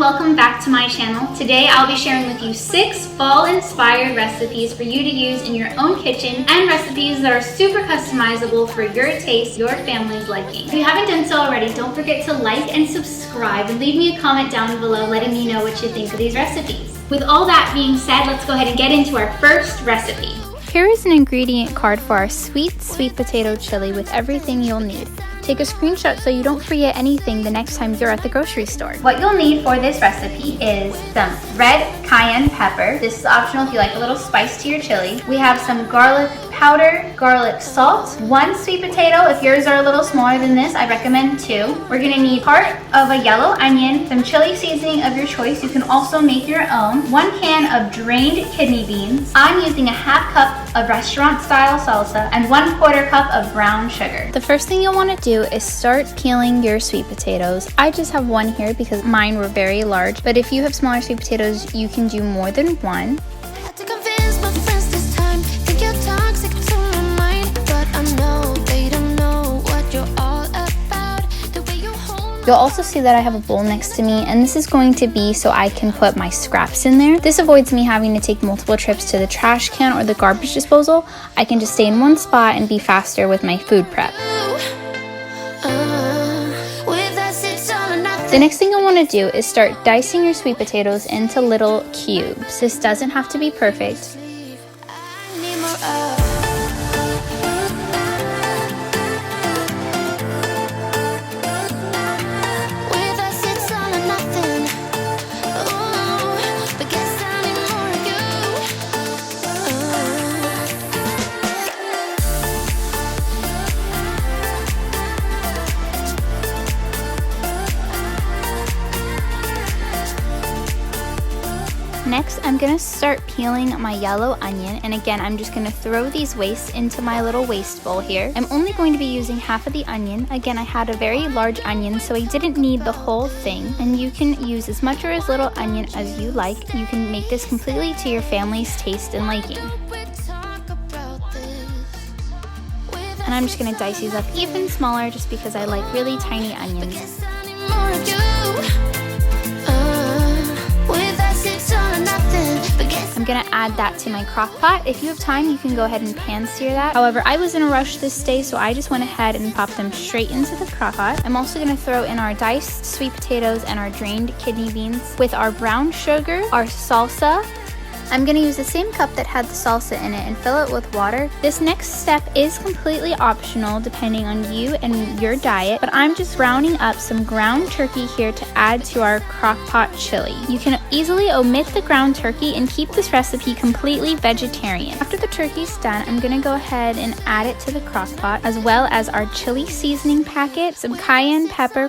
welcome back to my channel. Today I'll be sharing with you 6 fall-inspired recipes for you to use in your own kitchen and recipes that are super customizable for your taste, your family's liking. If you haven't done so already, don't forget to like and subscribe and leave me a comment down below letting me know what you think of these recipes. With all that being said, let's go ahead and get into our first recipe. Here is an ingredient card for our sweet potato chili with everything you'll need. Take a screenshot so you don't forget anything the next time you're at the grocery store. What you'll need for this recipe is some red cayenne pepper. This is optional if you like a little spice to your chili. We have some garlic powder, garlic salt, 1 sweet potato. If yours are a little smaller than this, I recommend 2. We're gonna need part of a yellow onion, some chili seasoning of your choice. You can also make your own. 1 can of drained kidney beans. I'm using a ½ cup of restaurant style salsa and 1/4 cup of brown sugar. The first thing you'll wanna do is start peeling your sweet potatoes. I just have 1 here because mine were very large, but if you have smaller sweet potatoes, you can do more than 1. You'll also see that I have a bowl next to me, and this is going to be so I can put my scraps in there. This avoids me having to take multiple trips to the trash can or the garbage disposal. I can just stay in one spot and be faster with my food prep. The next thing you'll want to do is start dicing your sweet potatoes into little cubes. This doesn't have to be perfect. Next, I'm gonna start peeling my yellow onion, and again, I'm just gonna throw these wastes into my little waste bowl here. I'm only going to be using half of the onion. Again, I had a very large onion, so I didn't need the whole thing, and you can use as much or as little onion as you like. You can make this completely to your family's taste and liking. And I'm just gonna dice these up even smaller just because I like really tiny onions. I'm gonna add that to my crock pot. If you have time, you can go ahead and pan sear that. However, I was in a rush this day, so I just went ahead and popped them straight into the crock pot. I'm also gonna throw in our diced sweet potatoes and our drained kidney beans with our brown sugar, our salsa. I'm gonna use the same cup that had the salsa in it and fill it with water. This next step is completely optional depending on you and your diet, but I'm just rounding up some ground turkey here to add to our crock pot chili. You can easily omit the ground turkey and keep this recipe completely vegetarian. After the turkey's done, I'm gonna go ahead and add it to the crock pot, as well as our chili seasoning packet, some cayenne pepper,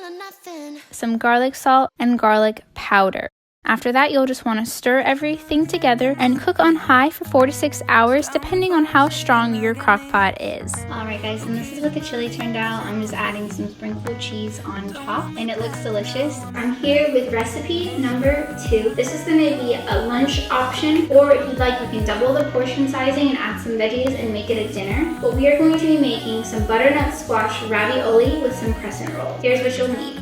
some garlic salt, and garlic powder. After that, you'll just want to stir everything together and cook on high for 4 to 6 hours, depending on how strong your crock pot is. Alright guys, and this is what the chili turned out. I'm just adding some sprinkled cheese on top, and it looks delicious. I'm here with recipe number 2. This is going to be a lunch option, or if you'd like, you can double the portion sizing and add some veggies and make it a dinner. But we are going to be making some butternut squash ravioli with some crescent rolls. Here's what you'll need.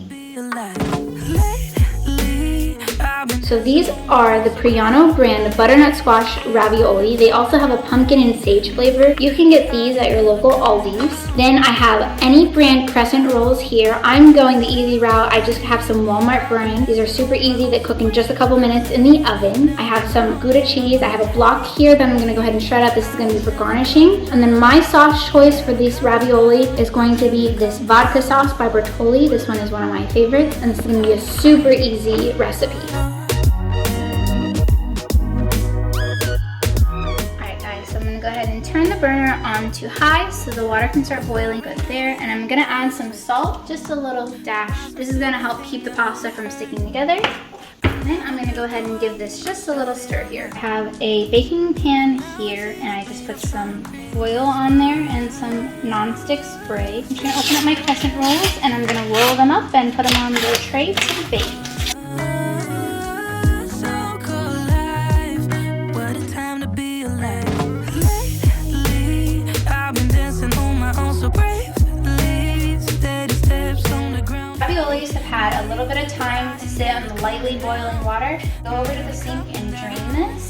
So these are the Kiana brand butternut squash ravioli. They also have a pumpkin and sage flavor. You can get these at your local Aldi's. Then I have any brand crescent rolls here. I'm going the easy route. I just have some Walmart brand. These are super easy. They cook in just a couple minutes in the oven. I have some Gouda cheese. I have a block here that I'm going to go ahead and shred up. This is going to be for garnishing. And then my sauce choice for this ravioli is going to be this vodka sauce by Bertolli. This one is one of my favorites, and this is going to be a super easy recipe. Go ahead and turn the burner on to high so the water can start boiling. Good there. And I'm gonna add some salt, just a little dash. This is gonna help keep the pasta from sticking together. And then I'm gonna go ahead and give this just a little stir here. I have a baking pan here, and I just put some foil on there and some non-stick spray. I'm just gonna open up my crescent rolls, and I'm gonna roll them up and put them on the tray to bake. Raviolis have had a little bit of time to sit on the lightly boiling water. Go over to the sink and drain this.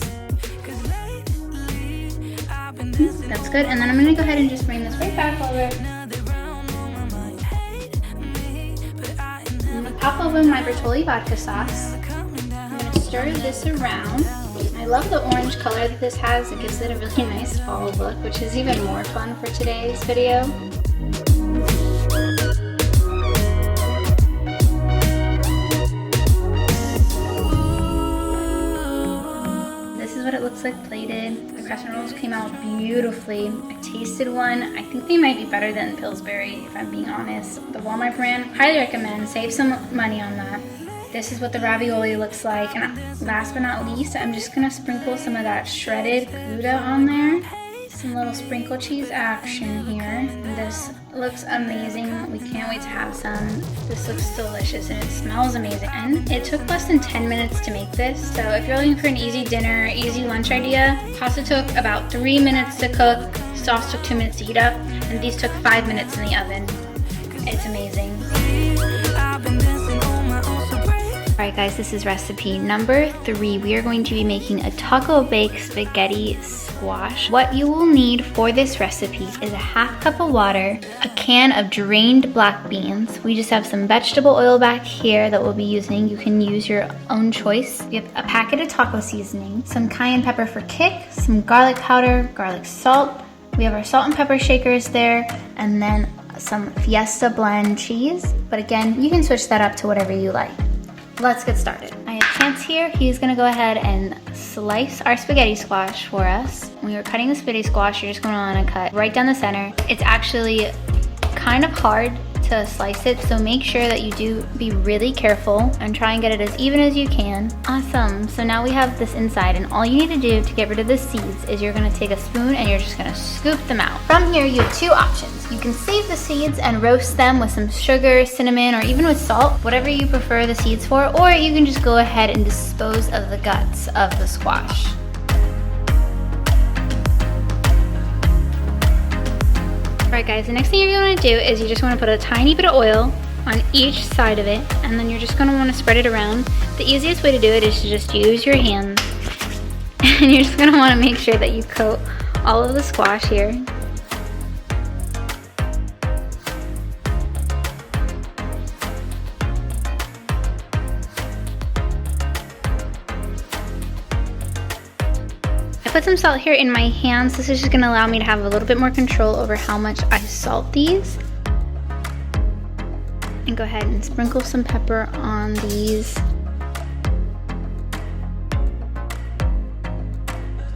That's good. And then I'm gonna go ahead and just bring this right back over. I'm gonna pop open my Bertolli vodka sauce. I'm gonna stir this around. I love the orange color that this has. It gives it a really nice fall look, which is even more fun for today's video. This is what it looks like plated. The crescent rolls came out beautifully. I tasted one. I think they might be better than Pillsbury, if I'm being honest. The Walmart brand, highly recommend. Save some money on that. This is what the ravioli looks like. And last but not least, I'm just gonna sprinkle some of that shredded Gouda on there. Some little sprinkle cheese action here. This looks amazing. We can't wait to have some. This looks delicious and it smells amazing. And it took less than 10 minutes to make this. So if you're looking for an easy dinner, easy lunch idea, pasta took about 3 minutes to cook, sauce took 2 minutes to heat up, and these took 5 minutes in the oven. It's amazing. Alright guys, this is recipe number 3. We are going to be making a taco baked spaghetti squash. What you will need for this recipe is a half cup of water, a can of drained black beans. We just have some vegetable oil back here that we'll be using. You can use your own choice. We have a packet of taco seasoning, some cayenne pepper for kick, some garlic powder, garlic salt. We have our salt and pepper shakers there, and then some Fiesta blend cheese. But again, you can switch that up to whatever you like. Let's get started. I have Chance here. He's gonna go ahead and slice our spaghetti squash for us. When you're cutting the spaghetti squash, you're just gonna wanna cut right down the center. It's actually kind of hard to slice it, so make sure that you do be really careful and try and get it as even as you can. Awesome, so now we have this inside, and all you need to do to get rid of the seeds is you're gonna take a spoon and you're just gonna scoop them out. From here, you have 2 options. You can save the seeds and roast them with some sugar, cinnamon, or even with salt, whatever you prefer the seeds for, or you can just go ahead and dispose of the guts of the squash. Alright guys, the next thing you're going to do is you just want to put a tiny bit of oil on each side of it, and then you're just going to want to spread it around. The easiest way to do it is to just use your hands, and you're just going to want to make sure that you coat all of the squash here. I put some salt here in my hands. This is just going to allow me to have a little bit more control over how much I salt these. And go ahead and sprinkle some pepper on these.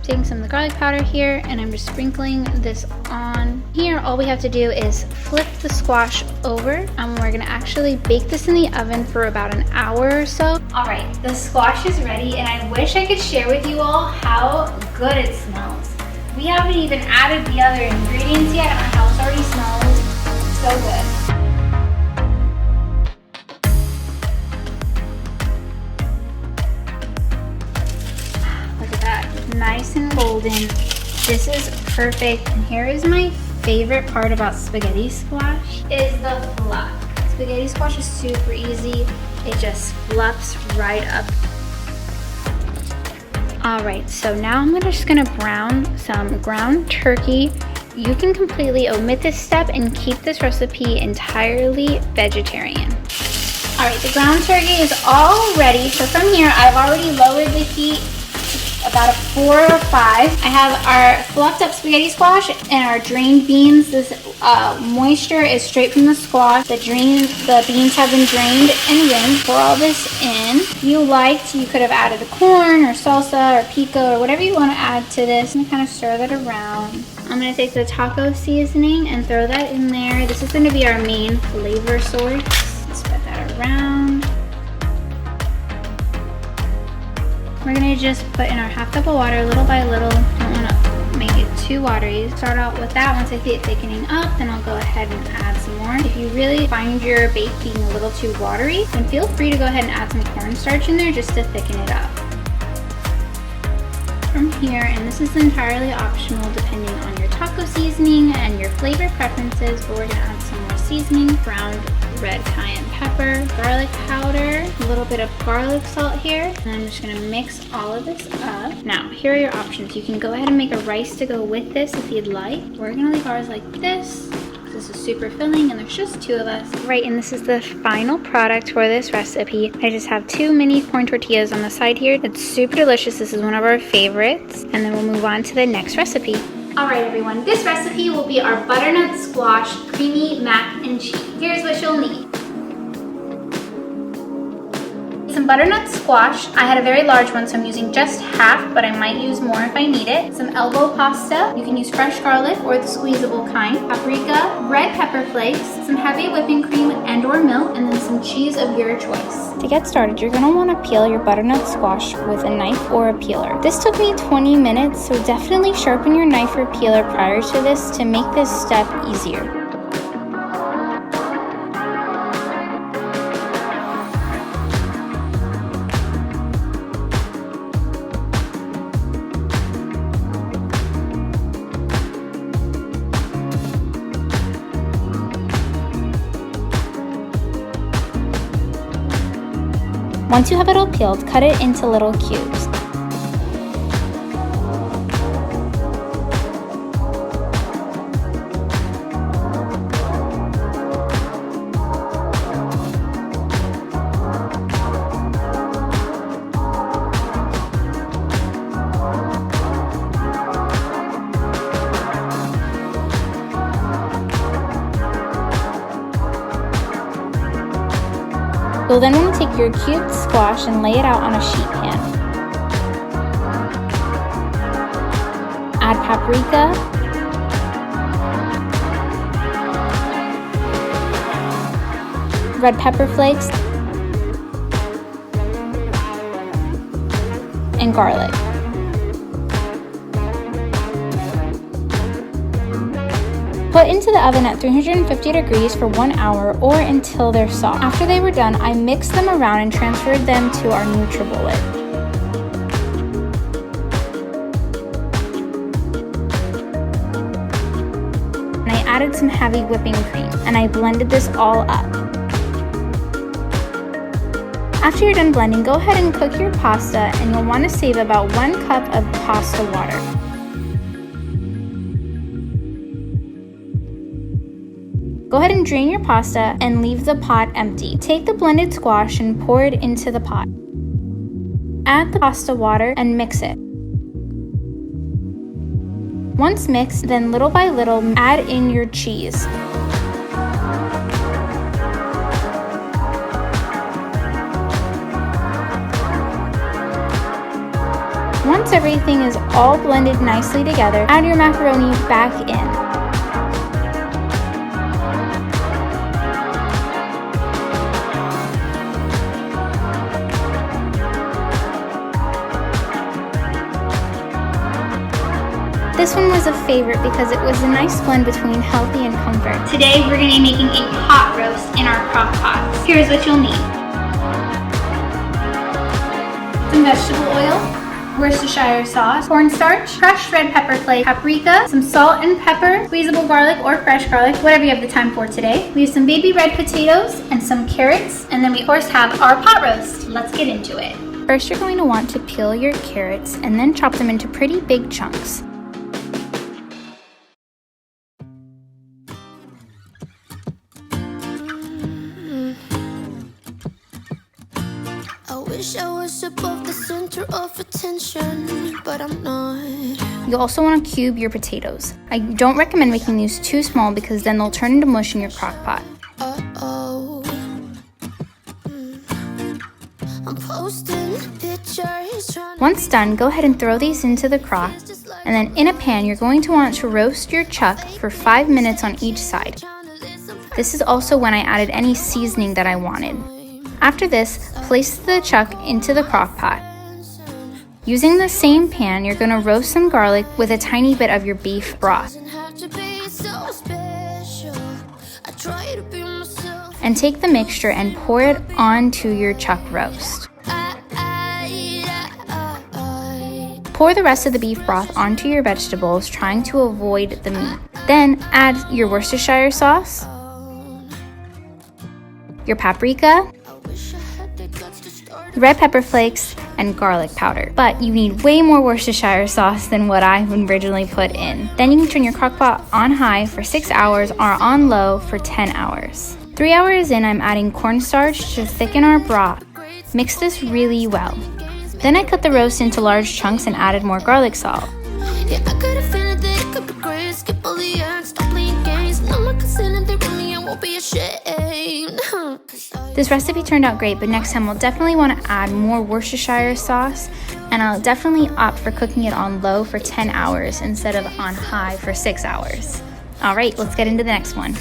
Taking some of the garlic powder here, and I'm just sprinkling this on here. All we have to do is flip the squash over, and we're gonna actually bake this in the oven for about an hour or so. All right, the squash is ready, and I wish I could share with you all how good it smells. We haven't even added the other ingredients yet, and our house already smells so good. Nice and golden. This is perfect. And here is my favorite part about spaghetti squash is the fluff. Spaghetti squash is super easy. It just fluffs right up. Alright, so now I'm just gonna brown some ground turkey. You can completely omit this step and keep this recipe entirely vegetarian. Alright, the ground turkey is all ready. So from here, I've already lowered the heat about a 4 or 5. I have our fluffed up spaghetti squash and our drained beans. This moisture is straight from the squash. The beans have been drained and then pour all this in. If you liked, you could have added a corn or salsa or pico or whatever you want to add to this. And kind of stir that around. I'm going to take the taco seasoning and throw that in there. This is going to be our main flavor source. Spread that around. We're gonna just put in our half cup of water little by little. Don't wanna make it too watery. Start out with that. Once I see it thickening up, then I'll go ahead and add some more. If you really find your bake being a little too watery, then feel free to go ahead and add some cornstarch in there just to thicken it up. From here, and this is entirely optional depending on your taco seasoning and your flavor preferences, but we're gonna add some more seasoning, ground red cayenne pepper, garlic powder, a little bit of garlic salt here, and I'm just gonna mix all of this up. Now, here are your options. You can go ahead and make a rice to go with this if you'd like. We're gonna leave ours like this. This is super filling and there's just 2 of us. Right, and this is the final product for this recipe. I just have 2 mini corn tortillas on the side here. It's super delicious. This is one of our favorites. And then we'll move on to the next recipe. All right, everyone, this recipe will be our butternut squash creamy mac and cheese. Here's what you'll need. Some butternut squash. I had a very large one, so I'm using just half, but I might use more if I need it. Some elbow pasta. You can use fresh garlic or the squeezable kind. Paprika, red pepper flakes, some heavy whipping cream and or milk, and then some cheese of your choice. To get started, you're gonna wanna peel your butternut squash with a knife or a peeler. This took me 20 minutes, so definitely sharpen your knife or peeler prior to this to make this step easier. Once you have it all peeled, cut it into little cubes. You'll then want to take your cubed squash and lay it out on a sheet pan. Add paprika, red pepper flakes, and garlic. Put into the oven at 350 degrees for 1 hour or until they're soft. After they were done, I mixed them around and transferred them to our NutriBullet. And I added some heavy whipping cream and I blended this all up. After you're done blending, go ahead and cook your pasta and you'll want to save about 1 cup of pasta water. Go ahead and drain your pasta and leave the pot empty. Take the blended squash and pour it into the pot. Add the pasta water and mix it. Once mixed, then little by little add in your cheese. Once everything is all blended nicely together, add your macaroni back in. This one was a favorite because it was a nice blend between healthy and comfort. Today we're going to be making a pot roast in our crock pots. Here's what you'll need. Some vegetable oil, Worcestershire sauce, cornstarch, crushed red pepper flake, paprika, some salt and pepper, squeezable garlic or fresh garlic, whatever you have the time for today. We have some baby red potatoes and some carrots, and then we of course have our pot roast. Let's get into it. First, you're going to want to peel your carrots and then chop them into pretty big chunks. I was above the center of attention, but I'm not. You also want to cube your potatoes. I don't recommend making these too small because then they'll turn into mush in your crock pot. I'm posting pictures. Once done, go ahead and throw these into the crock, and then in a pan you're going to want to roast your chuck for 5 minutes on each side. This is also when I added any seasoning that I wanted. After this, place the chuck into the crock pot. Using the same pan, you're going to roast some garlic with a tiny bit of your beef broth. And take the mixture and pour it onto your chuck roast. Pour the rest of the beef broth onto your vegetables, trying to avoid the meat. Then add your Worcestershire sauce, your paprika, red pepper flakes, and garlic powder. But you need way more Worcestershire sauce than what I originally put in. Then you can turn your crock pot on high for 6 hours or on low for 10 hours. 3 hours in, I'm adding cornstarch to thicken our broth. Mix this really well. Then I cut the roast into large chunks and added more garlic salt. Yeah, I got a feeling that it could be great. Skip all the acts, stop playing games. No one can sit in there with me, I won't be ashamed. This recipe turned out great, but next time we'll definitely want to add more Worcestershire sauce, and I'll definitely opt for cooking it on low for 10 hours instead of on high for 6 hours. All right, let's get into the next one.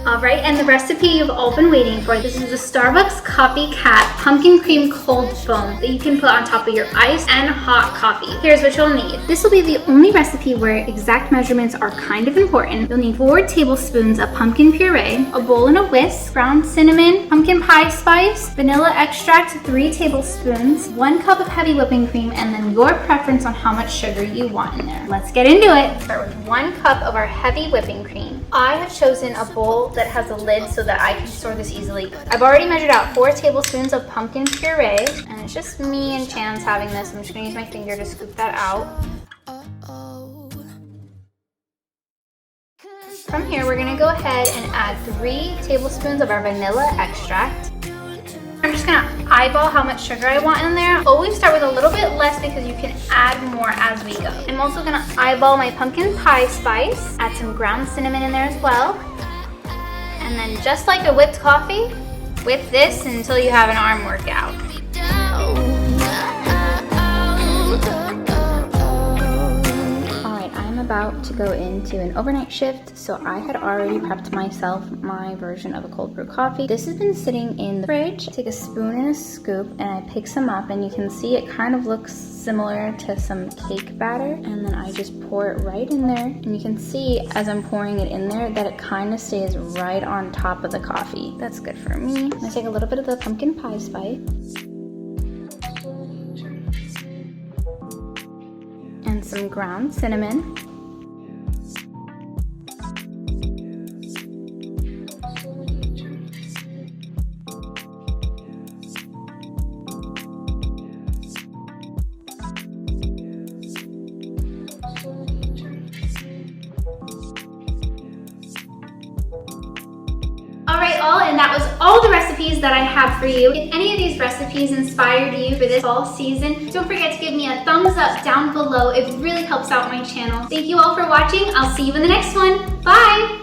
Alright, and the recipe you've all been waiting for. This is the Starbucks CopyCat pumpkin cream cold foam that you can put on top of your iced and hot coffee. Here's what you'll need. This will be the only recipe where exact measurements are kind of important. You'll need 4 tablespoons of pumpkin puree, a bowl and a whisk, ground cinnamon, pumpkin pie spice, vanilla extract 3 tablespoons, 1 cup of heavy whipping cream, and then your preference on how much sugar you want in there. Let's get into it. Start with 1 cup of our heavy whipping cream. I have chosen a bowl that has a lid so that I can store this easily. I've already measured out 4 tablespoons of pumpkin puree, and it's just me and Chance having this. I'm just gonna use my finger to scoop that out. From here, we're gonna go ahead and add 3 tablespoons of our vanilla extract. I'm just gonna eyeball how much sugar I want in there. Always start with a little bit less because you can add more as we go. I'm also gonna eyeball my pumpkin pie spice, add some ground cinnamon in there as well. And then just like a whipped coffee, whip this until you have an arm workout. Alright, I'm about to go into an overnight shift, so I had already prepped myself my version of a cold brew coffee. This has been sitting in the fridge. I take a spoon and a scoop and I pick some up, and you can see it kind of looks similar to some cake batter, and then I just pour it right in there, and you can see as I'm pouring it in there that it kind of stays right on top of the coffee. That's good for me. I'm gonna take a little bit of the pumpkin pie spice and some ground cinnamon. Alright all, and that was all the recipes that I have for you. If any of these recipes inspired you for this fall season, don't forget to give me a thumbs up down below. It really helps out my channel. Thank you all for watching. I'll see you in the next one. Bye!